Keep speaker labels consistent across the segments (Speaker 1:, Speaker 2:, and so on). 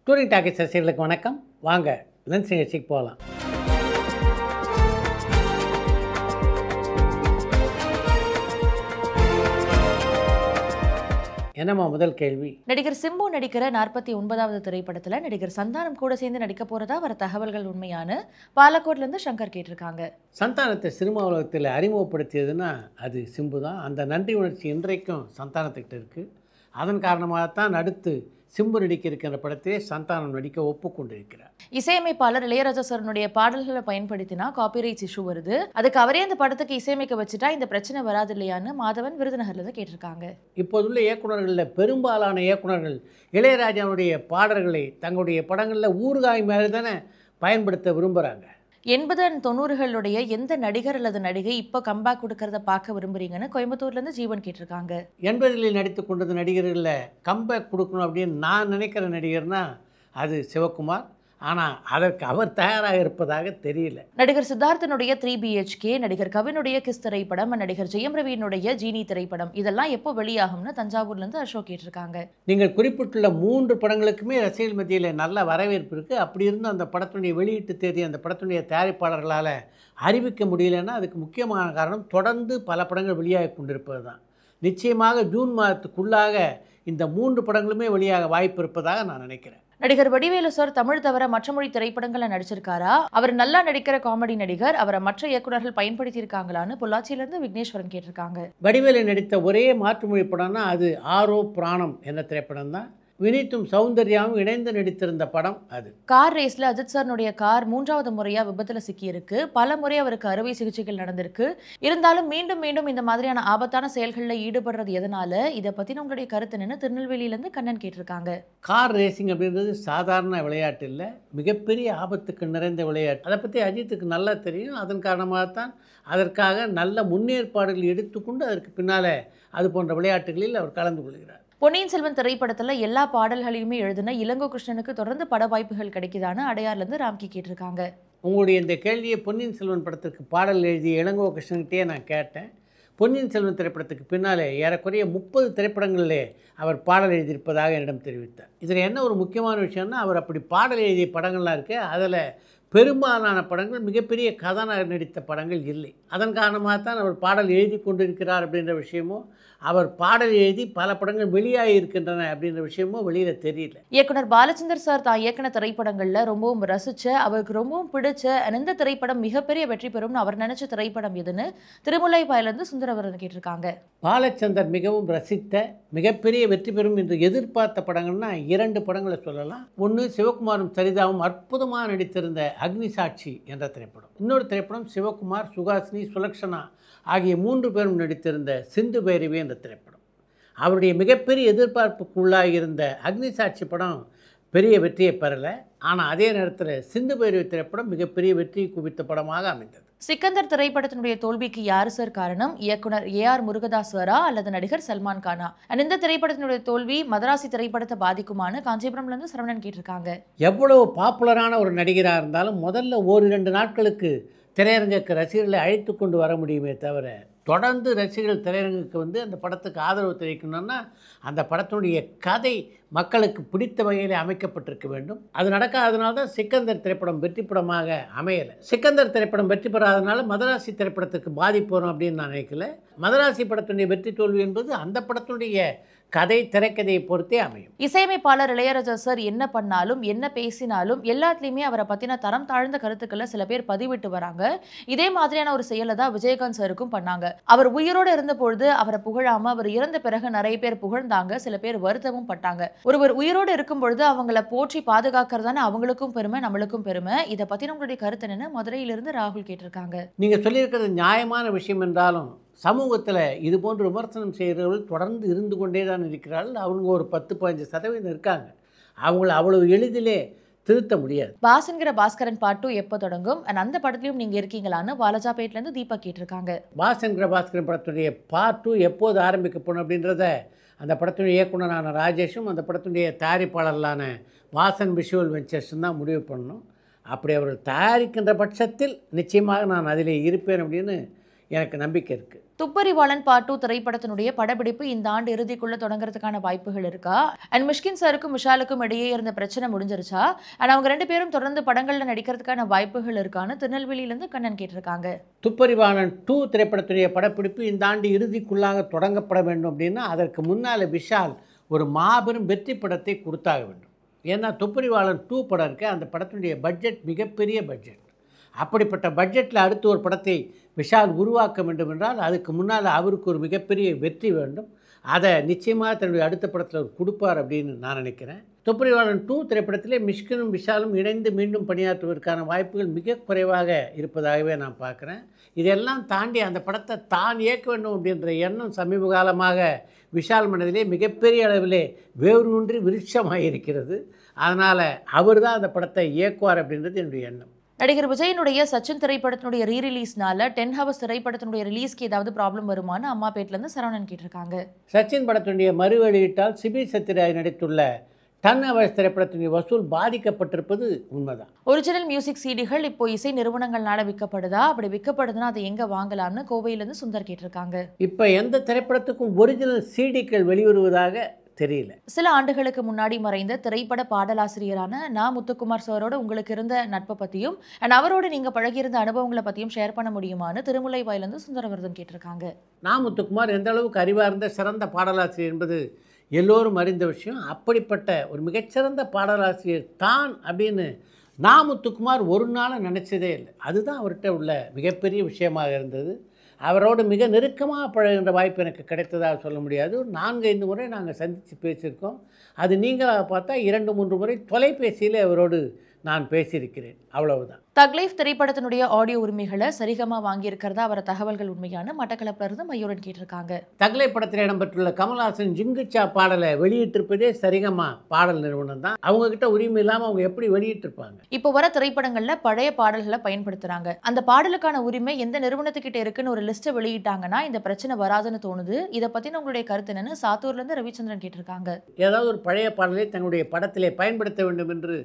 Speaker 1: Touring talkies ரசிகர்களுக்கு வணக்கம். வாங்க லென்ஸ் நிகழ்ச்சிக்கு போகலாம். என்னம்மா முதல் கேள்வி?
Speaker 2: நடிகர் சிம்பு நடிக்கிற 49வது திரைப்படத்துல நடிகர் சந்தானம் கூட சேர்ந்து நடிக்க போறதா வர தகவல்கள் உண்மையான? பாலக்கோட்ல இருந்து சங்கர் கேட்டிருக்காங்க.
Speaker 1: சந்தானத்தை சினிமா உலகத்தில் அறிமுகப்படுத்தியதுன்னா அது சிம்பு தான். அந்த நன்றி உணர்ச்சி இன்றைக்கும் சந்தானத்துக்கிட்ட இருக்குது. அதன் காரணமாகத்தான் அடுத்து சிம்பு நடிக்க இருக்கின்ற படத்திலே சந்தானம் நடிக்க ஒப்புக்கொண்டிருக்கிறார்.
Speaker 2: இசையமைப்பாளர் இளையராஜா சாரனுடைய பாடல்களை பயன்படுத்தினா காப்பிரைட்ஸ் இஷ்யூ வருது, அதுக்கு அவரே அந்த படத்துக்கு இசையமைக்க வச்சுட்டா இந்த பிரச்சனை வராது இல்லையான்னு மாதவன் விருதுநகர்ல இருந்து கேட்டிருக்காங்க.
Speaker 1: இப்போதுள்ள இயக்குநர்களில் பெரும்பாலான இயக்குநர்கள் இளையராஜாவுடைய பாடல்களை தங்களுடைய படங்களில் ஊறுகாய் மாதிரி தானே பயன்படுத்த விரும்புகிறாங்க.
Speaker 2: 80 and 90களுடைய எந்த நடிகர் அல்லது நடிகை இப்போ கம்பேக் கொடுக்கறத பார்க்க விரும்புறீங்கன்னு கோயம்புத்தூர்ல இருந்து ஜீவன் கேட்டிருக்காங்க.
Speaker 1: 80களில் நடித்து கொண்டது நடிகர்களில் கம்பேக் கொடுக்கணும் அப்படின்னு நான் நினைக்கிற நடிகர்னா அது சிவகுமார். ஆனால் அதற்கு அவர் தயாராக இருப்பதாக தெரியல.
Speaker 2: நடிகர் சித்தார்த்தனுடைய 3 BHK, நடிகர் கவினுடைய கிஸ் திரைப்படம், நடிகர் ஜெயம் ரவியினுடைய ஜீனி திரைப்படம் இதெல்லாம் எப்போ வெளியாகும்னு தஞ்சாவூர்ல இருந்து அசோக் கேட்டிருக்காங்க.
Speaker 1: நீங்கள் குறிப்பிட்டுள்ள 3 படங்களுக்குமே ரசிகர்கள் மத்தியில் நல்ல வரவேற்பு இருக்குது. அப்படி இருந்து அந்த படத்தினுடைய வெளியீட்டு தேதி அந்த படத்தினுடைய தயாரிப்பாளர்களால் அறிவிக்க முடியலன்னா அதுக்கு முக்கியமான காரணம் தொடர்ந்து பல படங்கள் வெளியாகி கொண்டிருப்பது தான். நிச்சயமாக ஜூன் மாதத்துக்குள்ளாக இந்த 3 படங்களுமே வெளியாக வாய்ப்பு இருப்பதாக நான் நினைக்கிறேன்.
Speaker 2: நடிகர் வடிவேலு சார் தமிழ் தவிர மற்ற மொழி திரைப்படங்களை நடிச்சிருக்காரா? அவர் நல்லா நடிக்கிற காமெடி நடிகர், அவரை மற்ற இயக்குநர்கள் பயன்படுத்தியிருக்காங்களான்னு பொள்ளாச்சியிலிருந்து விக்னேஸ்வரன் கேட்டிருக்காங்க.
Speaker 1: வடிவேலு நடித்த ஒரே மாற்றுமொழி படம்னா அது ஆரோ பிராணம் என்ற திரைப்படம் தான். வினீத்தும் சௌந்தர்யாவும் இணைந்து நடித்திருந்த படம் அது.
Speaker 2: கார் ரேஸ்ல அஜித் சார்னுடைய கார் 3வது முறையா விபத்துல சிக்கியிருக்கு. பல முறை அவருக்கு அறுவை சிகிச்சைகள் நடந்திருக்கு. இருந்தாலும் மீண்டும் மீண்டும் இந்த மாதிரியான ஆபத்தான செயல்களில் ஈடுபடுறது எதனால? இதை பத்தின உங்களுடைய கருத்து என்னன்னு திருநெல்வேலியிலிருந்து கண்ணன் கேட்டிருக்காங்க.
Speaker 1: கார் ரேசிங் அப்படின்றது சாதாரண விளையாட்டு இல்லை, மிகப்பெரிய ஆபத்துக்கு நிறைந்த விளையாட்டு. அதை பற்றி அஜித்துக்கு நல்லா தெரியும். அதன் காரணமாகத்தான் அதற்காக நல்ல முன்னேற்பாடுகள் எடுத்துக்கொண்டு அதற்கு பின்னால் அது போன்ற விளையாட்டுகளில் அவர் கலந்து கொள்கிறார்.
Speaker 2: பொன்னியின் செல்வன் திரைப்படத்துல எல்லா பாடல்களையுமே எழுதின இளங்கோ கிருஷ்ணனுக்கு தொடர்ந்து பட வாய்ப்புகள் கிடைக்குதான்னு அடையார்ல இருந்து ராம்கி கேட்டிருக்காங்க.
Speaker 1: உங்களுடைய இந்த கேள்வியை பொன்னியின் செல்வன் படத்திற்கு பாடல் எழுதிய இளங்கோ கிருஷ்ணன்கிட்டே நான் கேட்டேன். பொன்னியின் செல்வன் திரைப்படத்துக்கு பின்னாலே ஏறக்குறைய 30 திரைப்படங்களிலே அவர் பாடல் எழுதியிருப்பதாக என்னிடம் தெரிவித்தார். இதில் என்ன ஒரு முக்கியமான விஷயம்னா, அவர் அப்படி பாடல் எழுதிய படங்கள்லாம் இருக்கு, அதில் பெரும்பாலான படங்கள் மிகப்பெரிய கதாநாயகர் நடித்த படங்கள் இல்லை. அதன் காரணமாகத்தான் அவர் பாடல் எழுதி கொண்டிருக்கிறார் அப்படின்ற விஷயமும், அவர் பாடல் எழுதி பல படங்கள் வெளியாகி இருக்கின்றன அப்படின்ற விஷயமும் வெளியில் தெரியல.
Speaker 2: இயக்குனர் பாலச்சந்தர் சார் தான் இயக்குன திரைப்படங்கள்ல ரொம்பவும் ரசிச்ச, அவருக்கு ரொம்பவும் பிடிச்ச எந்த திரைப்படம் மிகப்பெரிய வெற்றி பெறும்னு அவர் நினைச்ச திரைப்படம் எதுன்னு திருமுல்லைப்பாயிலிருந்து சுந்தரவரன் கேட்டிருக்காங்க.
Speaker 1: பாலச்சந்தர் மிகவும் ரசித்த மிகப்பெரிய வெற்றி பெறும் என்று எதிர்பார்த்த படங்கள்னா 2 படங்களை சொல்லலாம். ஒன்று சிவகுமாரும் சரிதாவும் அற்புதமாக நடித்திருந்த அக்னி சாட்சி என்ற திரைப்படம். இன்னொரு திரைப்படம் சிவகுமார், சுகாசினி, சுலக்ஷனா ஆகிய 3 பேரும் நடித்திருந்த சிந்து பைரவி என்ற திரைப்படம். அவருடைய மிகப்பெரிய எதிர்பார்ப்புக்குள்ளாக இருந்த அக்னி சாட்சி படம் பெரிய வெற்றியை பெறலை. ஆனால் அதே நேரத்தில் சிந்து பைரவி திரைப்படம் மிகப்பெரிய வெற்றியை குவித்த படமாக அமைந்தது.
Speaker 2: சிக்கந்தர் திரைப்படத்தினுடைய தோல்விக்கு யாரு சார் காரணம்? இயக்குனர் AR முருகதாஸ் சாரா அல்லது நடிகர் சல்மான் கானா? இந்த திரைப்படத்தினுடைய தோல்வி மதராசி திரைப்படத்தை பாதிக்குமான்னு காஞ்சிபுரம்ல இருந்து சரவணன் கேட்டிருக்காங்க.
Speaker 1: எவ்வளவு பாப்புலரான ஒரு நடிகராக இருந்தாலும் முதல்ல 1-2 நாட்களுக்கு திரையரங்குக்கு ரசிகர்களை அழைத்து கொண்டு வர முடியுமே தவிர, தொடர்ந்து ரசிகர்கள் திரையரங்குக்கு வந்து அந்த படத்துக்கு ஆதரவு தெரிவிக்கணும்னா அந்த படத்தினுடைய கதை மக்களுக்கு பிடித்த வகையில் அமைக்கப்பட்டிருக்க வேண்டும். அது நடக்காதனால தான் சிக்கந்தர் திரைப்படம் வெற்றி படமாக அமையலை. சிக்கந்தர் திரைப்படம் வெற்றி பெறாதனால மதராசி திரைப்படத்துக்கு பாதிப்பு வரும் அப்படின்னு நான் நினைக்கல. மதராசி படத்தினுடைய வெற்றி தோல்வி என்பது அந்த படத்தினுடைய கதை திரைக்கதையை பொறுத்தே அமையும்.
Speaker 2: இசையமைப்பாளர் இளையராஜா சார் என்ன பண்ணாலும் என்ன பேசினாலும் எல்லாத்துலேயுமே அவரை பற்றின தரம் தாழ்ந்த கருத்துக்களை சில பேர் பதிவிட்டு வராங்க. இதே மாதிரியான ஒரு செயலை தான் விஜயகாந்த் சாருக்கும் பண்ணாங்க. அவர் உயிரோடு இருந்த பொழுது அவரை புகழாம அவர் இறந்த பிறகு நிறைய பேர் புகழ்ந்தாங்க, சில பேர் வருத்தமும் பட்டாங்க. ஒருவர் உயிரோடு இருக்கும் பொழுது அவங்கள போற்றி பாதுகாக்கிறதானே அவங்களுக்கும் பெருமை, நம்மளுக்கும் பெருமை. இதை பற்றின உங்களுடைய கருத்து என்னன்னு மதுரையிலிருந்து ராகுல் கேட்டிருக்காங்க.
Speaker 1: நீங்கள் சொல்லியிருக்கிறது நியாயமான விஷயம் என்றாலும் சமூகத்தில் இது போன்ற விமர்சனம் செய்கிறவர்கள் தொடர்ந்து இருந்து கொண்டே தான் இருக்கிறார்கள். அவங்க ஒரு 10-15% இருக்காங்க. அவங்கள அவ்வளவு எளிதிலே திருத்த முடியாது.
Speaker 2: பாஸ்ங்கிற பாஸ்கரன் பார்ட் 2 எப்போ தொடங்கும்? அந்த படத்துலையும் நீங்கள் இருக்கீங்களான்னு வாலஜாபேட்லேருந்து தீபா கேட்டிருக்காங்க.
Speaker 1: பாஸ்ங்கிற பாஸ்கரன் படத்துடைய பார்ட் 2 எப்போது ஆரம்பிக்கப்படும் அப்படின்றத அந்த படத்துடைய இயக்குனரான ராஜேஷும் அந்த படத்துடைய தயாரிப்பாளர்களான வாசன் விஷுவல் வெஞ்சர்ஸும் தான் முடிவு பண்ணணும். அப்படி அவர்கள் தயாரிக்கின்ற பட்சத்தில் நிச்சயமாக நான் அதிலே இருப்பேன் அப்படின்னு எனக்கு நம்பிக்கை இருக்குது.
Speaker 2: துப்பறிவாளன் பார்ட் 2 திரைப்படத்தினுடைய படப்பிடிப்பு இந்த ஆண்டு இறுதிக்குள்ள தொடங்குறதுக்கான வாய்ப்புகள் இருக்கா? அண்ட் மிஷ்கின் சாருக்கும் விஷாலுக்கும் இடையே இருந்த பிரச்சனை முடிஞ்சிருச்சா? அண்ட் அவங்க 2 பேரும் தொடர்ந்து படங்கள்ல நடிக்கிறதுக்கான வாய்ப்புகள் இருக்கான்னு திருநெல்வேலியிலிருந்து கண்ணன் கேட்டிருக்காங்க.
Speaker 1: துப்பறிவாளன் 2 திரைப்படத்துடைய படப்பிடிப்பு இந்த ஆண்டு இறுதிக்குள்ளாக தொடங்கப்பட வேண்டும் அப்படின்னா அதற்கு முன்னால் விஷால் ஒரு மாபெரும் வெற்றி படத்தை கொடுத்தாக வேண்டும். ஏன்னா துப்பறிவாளன் 2 படம் இருக்கு, அந்த படத்தினுடைய பட்ஜெட் மிகப்பெரிய பட்ஜெட். அப்படிப்பட்ட பட்ஜெட்டில் அடுத்து ஒரு படத்தை விஷால் உருவாக்க வேண்டும் என்றால் அதுக்கு முன்னால் அவருக்கு ஒரு மிகப்பெரிய வெற்றி வேண்டும். அதை நிச்சயமாக தன்னுடைய அடுத்த படத்தில் அவர் கொடுப்பார் அப்படின்னு நான் நினைக்கிறேன். துப்பறிவாளன் 2 திரைப்படத்திலே மிஷ்கினும் விஷாலும் இணைந்து மீண்டும் பணியாற்றுவதற்கான வாய்ப்புகள் மிக குறைவாக இருப்பதாகவே நான் பார்க்குறேன். இதெல்லாம் தாண்டி அந்த படத்தை தான் இயக்க வேண்டும் அப்படின்ற எண்ணம் சமீப காலமாக விஷால் மனதிலே மிகப்பெரிய அளவிலே வேரூன்றி விருட்சமாக இருக்கிறது. அதனால் அவர் தான் அந்த படத்தை இயக்குவார் அப்படின்றது என்னுடைய எண்ணம்.
Speaker 2: நடிகர் விஜயனுடைய சச்சின் திரைப்படத்தினுடைய ரீரிலீஸ்னால 10 ஹவர்ஸ் திரைப்படத்தினுடைய ரிலீஸ்க்கு ஏதாவது ப்ராப்ளம் வருமானு அம்மாபேட்லேருந்து சரவணன் கேட்டிருக்காங்க.
Speaker 1: சச்சின் படத்தினுடைய மறு வெளியிட்டால் சிபி சத்யராஜ் நடித்துள்ள 10 ஹவர்ஸ் திரைப்படத்தினுடைய வசூல் பாதிக்கப்பட்டிருப்பது உண்மைதான்.
Speaker 2: ஒரிஜினல் மியூசிக் சிடிகள் இப்போ இசை நிறுவனங்கள்னால விற்கப்படுதா? அப்படி விற்கப்படுதுன்னா அதை எங்கே வாங்கலாம்னு கோவையிலேருந்து சுந்தர் கேட்டிருக்காங்க.
Speaker 1: இப்போ எந்த திரைப்படத்துக்கும் ஒரிஜினல் சிடிக்கள் வெளிவருவதாக தெரியல.
Speaker 2: சில ஆண்டுகளுக்கு முன்னாடி மறைந்த திரைப்பட பாடலாசிரியரான நா. முத்துக்குமார் சாரோட உங்களுக்கு இருந்த நட்பை பற்றியும் அண்ட் அவரோட நீங்கள் பழகியிருந்த அனுபவங்களை பற்றியும் ஷேர் பண்ண முடியுமான்னு திருமுல்லைவாயிலிருந்து சுந்தரவர்தன் கேட்டிருக்காங்க.
Speaker 1: நா. முத்துக்குமார் எந்த அளவுக்கு அறிவார்ந்த சிறந்த பாடலாசிரியர் என்பது எல்லோரும் அறிந்த விஷயம். அப்படிப்பட்ட ஒரு மிகச்சிறந்த பாடலாசிரியர் தான் அப்படின்னு நா. முத்துக்குமார் ஒரு நாள் நினச்சதே இல்லை. அதுதான் அவர்கிட்ட உள்ள மிகப்பெரிய விஷயமாக இருந்தது. அவரோடு மிக நெருக்கமாக பழகின்ற வாய்ப்பு எனக்கு கிடைத்ததாக சொல்ல முடியாது. ஒரு 4-5 முறை நாங்கள் சந்தித்து பேசியிருக்கோம். அது நீங்களாக பார்த்தா 2-3 முறை தொலைபேசியில் அவரோடு நான் பேசியிருக்கிறேன், அவ்வளவுதான்.
Speaker 2: தக் லைஃப் திரைப்படத்தினுடைய ஆடியோ உரிமைகளை சரிகமா வாங்கியிருக்கிறதா அவர தகவல்கள் உண்மையான மட்டக்களப்பில் இருந்து மயூரன் கேட்டிருக்காங்க.
Speaker 1: தக் லைஃப் படத்தில் இடம்பெற்றுள்ள கமல்ஹாசன் ஜிங்குச்சா பாடலை வெளியிட்டிருப்பதே சரிகமா பாடல் நிறுவனம் தான். அவங்க கிட்ட உரிமை இல்லாமல் அவங்க எப்படி வெளியிட்டிருப்பாங்க?
Speaker 2: இப்போ வர திரைப்படங்கள்ல பழைய பாடல்களை பயன்படுத்துறாங்க. அந்த பாடலுக்கான உரிமை எந்த நிறுவனத்துக்கிட்ட இருக்குன்னு ஒரு லிஸ்ட்டை வெளியிட்டாங்கன்னா இந்த பிரச்சனை வராதுன்னு தோணுது. இதை பத்தின உங்களுடைய கருத்து என்னன்னு சாத்தூர்ல இருந்து ரவிச்சந்திரன் கேட்டிருக்காங்க.
Speaker 1: ஏதாவது ஒரு பழைய பாடலை தங்களுடைய படத்திலே பயன்படுத்த வேண்டும் என்று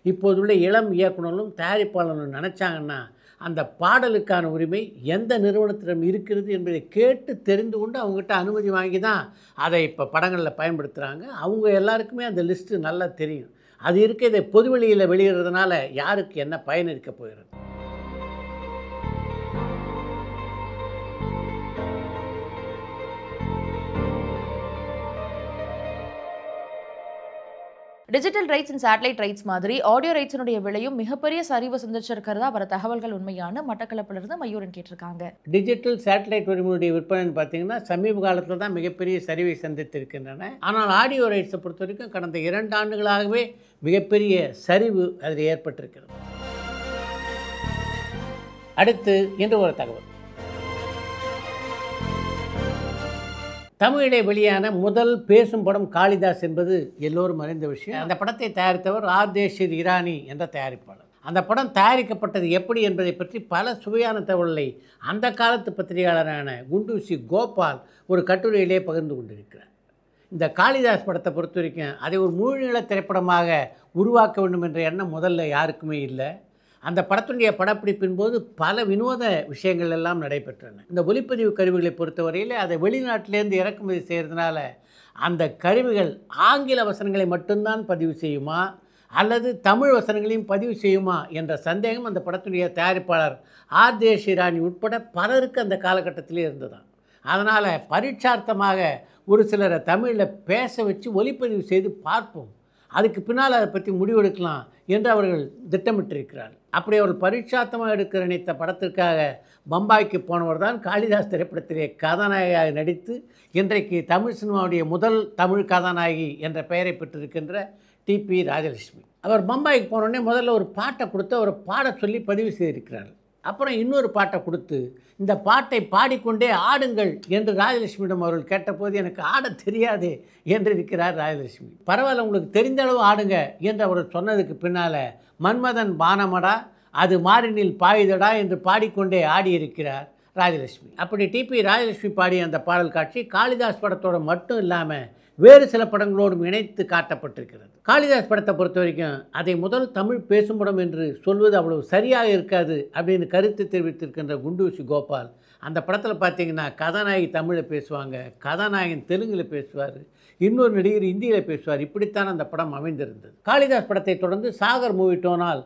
Speaker 1: இப்போதுள்ள இளம் இயக்குனரும் தயாரிப்பாளர்களும் நினச்சாங்கன்னா அந்த பாடலுக்கான உரிமை எந்த நிறுவனத்திடம் இருக்கிறது என்பதை கேட்டு தெரிந்து கொண்டு அவங்ககிட்ட அனுமதி வாங்கி தான் அதை இப்போ படங்களில் பயன்படுத்துகிறாங்க. அவங்க எல்லாருக்குமே அந்த லிஸ்ட்டு நல்லா தெரியும். அது இருக்க இதை பொதுவெளியில் வெளியிடுறதுனால யாருக்கு என்ன பயன் இருக்க போகிறது?
Speaker 2: Digital rights and satellite rights மாதிரி ஆடியோ ரைட்ஸினுடைய விலையும் மிகப்பெரிய சரிவு சந்திச்சிருக்கிறதா வர தகவல்கள் உண்மையான மட்டக்களப்பிலிருந்து மயூரன் கேட்டிருக்காங்க.
Speaker 1: டிஜிட்டல் சேட்டலைட் உரிமையுடைய விற்பனைன்னு பார்த்தீங்கன்னா சமீப காலத்தில் தான் மிகப்பெரிய சரிவை சந்தித்திருக்கின்றன. ஆனால் ஆடியோ ரைட்ஸை பொறுத்த வரைக்கும் கடந்த 2 ஆண்டுகளாகவே மிகப்பெரிய சரிவு அதில் ஏற்பட்டிருக்கிறது. அடுத்து இன்று ஒரு தகவல். தமிழிலே வெளியான முதல் பேசும் படம் காளிதாஸ் என்பது எல்லோரும் அறிந்த விஷயம். அந்த படத்தை தயாரித்தவர் ஆர்தேஷிர் இரானி என்ற தயாரிப்பாளர். அந்த படம் தயாரிக்கப்பட்டது எப்படி என்பதை பற்றி பல சுவையான தகவல்களை அந்த காலத்து பத்திரிகையாளரான குண்டூசி கோபால் ஒரு கட்டுரையிலே பகிர்ந்து கொண்டிருக்கிறார். இந்த காளிதாஸ் படத்தை பொறுத்த வரைக்கும் அதை ஒரு முழுநீள திரைப்படமாக உருவாக்க வேண்டும் என்ற எண்ணம் முதல்ல யாருக்குமே இல்லை. அந்த படத்துடைய படப்பிடிப்பின் போது பல வினோத விஷயங்கள் எல்லாம் நடைபெற்றன. இந்த ஒலிப்பதிவு கருவிகளை பொறுத்தவரையில் அதை வெளிநாட்டிலேருந்து இறக்குமதி செய்கிறதுனால அந்த கருவிகள் ஆங்கில வசனங்களை மட்டும்தான் பதிவு செய்யுமா அல்லது தமிழ் வசனங்களையும் பதிவு செய்யுமா என்ற சந்தேகம் அந்த படத்துடைய தயாரிப்பாளர் ஆர்தேஷ் இரானி உட்பட பலருக்கு அந்த காலகட்டத்திலே இருந்ததான். அதனால் பரீட்சார்த்தமாக ஒரு சிலரை தமிழில் பேச வச்சு ஒலிப்பதிவு செய்து பார்ப்போம், அதுக்கு பின்னால் அதை பற்றி முடிவெடுக்கலாம் என்று அவர்கள் திட்டமிட்டிருக்கிறார். அப்படி அவர்கள் பரீட்சார்த்தமாக எடுக்க நினைத்த படத்திற்காக பம்பாய்க்கு போனவர் தான் காளிதாஸ் திரைப்படத்திலே கதாநாயகியாக நடித்து இன்றைக்கு தமிழ் சினிமாவுடைய முதல் தமிழ் கதாநாயகி என்ற பெயரை பெற்றிருக்கின்ற டிபி ராஜலட்சுமி. அவர் பம்பாய்க்கு போனோடனே முதல்ல ஒரு பாட்டை கொடுத்து அவரை பாட சொல்லி பதிவு செய்திருக்கிறார். அப்புறம் இன்னொரு பாட்டை கொடுத்து இந்த பாட்டை பாடிக்கொண்டே ஆடுங்கள் என்று ராஜலட்சுமியிடம் அவர்கள் கேட்டபோது எனக்கு ஆட தெரியாது என்று இருக்கிறார் ராஜலட்சுமி. பரவாயில்ல, உங்களுக்கு தெரிந்த அளவு ஆடுங்க என்று அவர்கள் சொன்னதுக்கு பின்னால் மன்மதன் பானமடா அது மாறினில் பாயுதடா என்று பாடிக்கொண்டே ஆடியிருக்கிறார் ராஜலட்சுமி. அப்படி டிபி ராஜலட்சுமி பாடிய அந்த பாடல் காட்சி காளிதாஸ் படத்தோடு மட்டும் இல்லாமல் வேறு சில படங்களோடும் இணைத்து காட்டப்பட்டிருக்கிறது. காளிதாஸ் படத்தை பொறுத்த வரைக்கும் அதை முதல் தமிழ் பேசும் படம் என்று சொல்வது அவ்வளவு சரியாக இருக்காது அப்படின்னு கருத்து தெரிவித்திருக்கின்ற குண்டூசி கோபால் அந்த படத்தில் பார்த்தீங்கன்னா கதாநாயகி தமிழில் பேசுவாங்க, கதாநாயகன் தெலுங்கில் பேசுவார், இன்னொரு நடிகர் இந்தியில் பேசுவார். இப்படித்தான் அந்த படம் அமைந்திருந்தது. காளிதாஸ் படத்தை தொடர்ந்து சாகர் மூவிட்டோனால்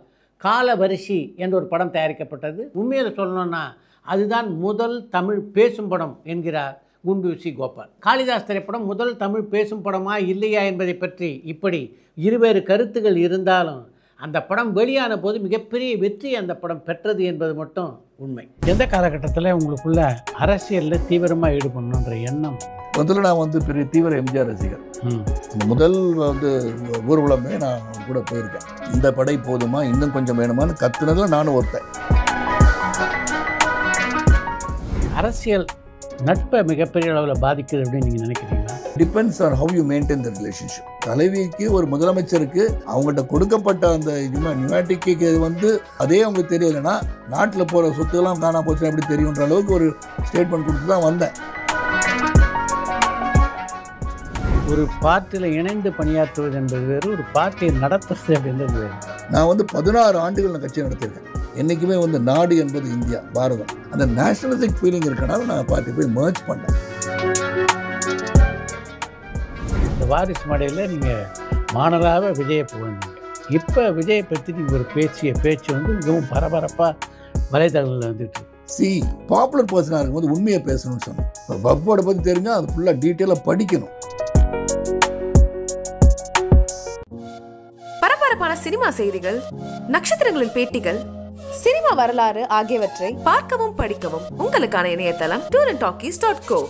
Speaker 1: காலவரிசி என்ற ஒரு படம் தயாரிக்கப்பட்டது. உண்மையில் சொல்லணும்னா அதுதான் முதல் தமிழ் பேசும் படம் என்கிறார் குண்டூசி கோபால். காளிதாஸ் திரைப்படம் முதல் தமிழ் பேசும் படமா இல்லையா என்பதை பற்றி இப்படி இருவேறு கருத்துகள் இருந்தாலும் அந்த படம் வெளியான போது மிகப்பெரிய வெற்றி அந்த படம் பெற்றது என்பது மட்டும் உண்மை. எந்த காலகட்டத்தில் உங்களுக்குள்ள அரசியலில் தீவிரமாக ஈடுபடணுன்ற எண்ணம்?
Speaker 3: முதல்ல நான் வந்து பெரிய தீவிர எம்ஜிஆர் ரசிகர். முதல் வந்து ஊர்வலமே நான் கூட போயிருக்கேன். இந்த படை போதுமா, இன்னும் கொஞ்சம் வேணுமான்னு கத்துனதுல நானும் ஒருத்தன்.
Speaker 1: அரசியல் நட்பை மிகப்பெரிய அளவில் பாதிக்குது அப்படின்னு நீங்கள் நினைக்கிறீங்களா?
Speaker 3: Depends on how you maintain the relationship. தலைவிக்கு ஒரு முதலமைச்சருக்கு அவங்கள்ட்ட கொடுக்கப்பட்ட அந்த நியூமேட்டிக்கு வந்து அதே அவங்களுக்கு தெரியலைன்னா நாட்டில் போகிற சொத்துக்கெல்லாம் காணா போச்சுன்னா எப்படி தெரியுன்ற அளவுக்கு ஒரு ஸ்டேட்மெண்ட் கொடுத்து தான் வந்தேன்.
Speaker 1: ஒரு பார்ட்டியில் இணைந்து பணியாற்றுவது என்பது வேறு, ஒரு பார்ட்டியை நடத்துறது அப்படின்றது வேறு.
Speaker 3: நான் வந்து 16 ஆண்டுகள் நான் கட்சி நடத்தியிருக்கேன். என்றைக்குமே வந்து நாடு என்பது இந்தியா, பாரதம், அந்த நேஷனலிஸ்டிக் ஃபீலிங் இருக்கனால நான் பார்ட்டி போய் மர்ஜ் பண்ணேன்.
Speaker 1: இந்த வாரிசு மடையில் நீங்கள் மாணவராக விஜயை புகழ்ந்தீங்க. இப்போ விஜயை பற்றி நீங்கள் ஒரு பேச்சு வந்து மிகவும் பரபரப்பாக வலைதளங்களில் வந்துட்டு.
Speaker 3: பாப்புலர் பர்சனாக இருக்கும்போது உண்மையை பேசணும்னு சொன்னேன். இப்போ வஃபோட பற்றி தெரிஞ்சால் அது ஃபுல்லாக டீட்டெயிலாக படிக்கணும்.
Speaker 4: பரபரப்பான சினிமா செய்திகள், நட்சத்திரங்களின் பேட்டிகள், சினிமா வரலாறு ஆகியவற்றை பார்க்கவும் படிக்கவும் உங்களுக்கான இணையதளம் tourantalkies.co.